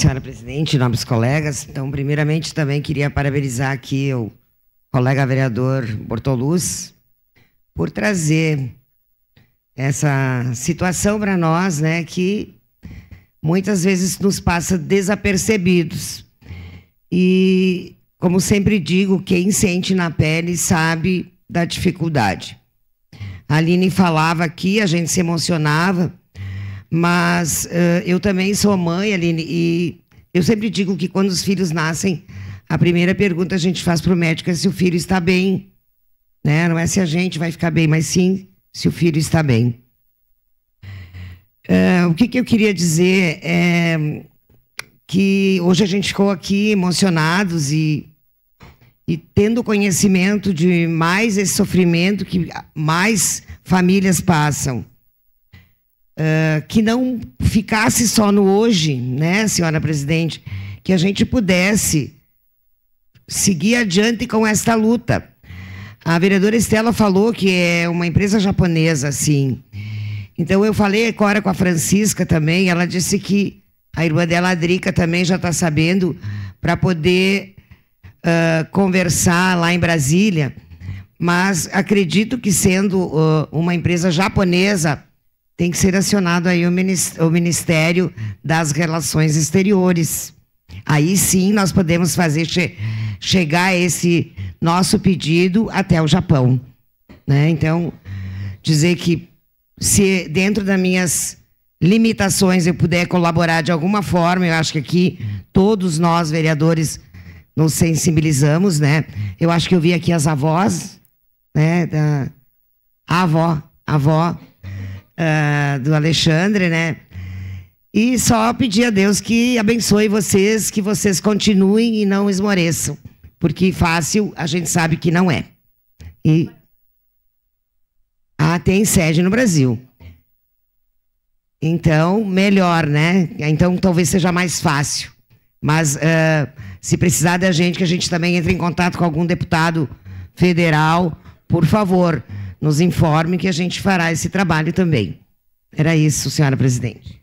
senhora presidente, nobres colegas. Então, primeiramente, também queria parabenizar aqui o colega vereador Bortoluz por trazer essa situação para nós, né, que muitas vezes nos passa desapercebidos. E, como sempre digo, quem sente na pele sabe da dificuldade. A Aline falava aqui, a gente se emocionava, mas eu também sou mãe, Aline, e eu sempre digo que quando os filhos nascem, a primeira pergunta a gente faz para o médico é se o filho está bem, né? Não é se a gente vai ficar bem, mas sim se o filho está bem. O que eu queria dizer é que hoje a gente ficou aqui emocionados e tendo conhecimento de mais esse sofrimento que mais famílias passam. Que não ficasse só no hoje, né, senhora presidente, que a gente pudesse seguir adiante com esta luta. A vereadora Estela falou que é uma empresa japonesa, sim. Então, eu falei agora com a Francisca também, ela disse que a irmã dela, a Drica, também já está sabendo para poder conversar lá em Brasília, mas acredito que sendo uma empresa japonesa, tem que ser acionado aí o Ministério das Relações Exteriores. Aí sim nós podemos fazer chegar esse nosso pedido até o Japão, né? Então, dizer que se dentro das minhas limitações eu puder colaborar de alguma forma, eu acho que aqui todos nós, vereadores, nos sensibilizamos, né? Eu acho que eu vi aqui as avós, né? A avó do Alexandre, né? E só pedir a Deus que abençoe vocês, que vocês continuem e não esmoreçam, porque fácil a gente sabe que não é. E tem sede no Brasil. Então, melhor, né? Então, talvez seja mais fácil. Mas, se precisar da gente, que a gente também entre em contato com algum deputado federal, por favor, nos informe que a gente fará esse trabalho também. Era isso, senhora presidente.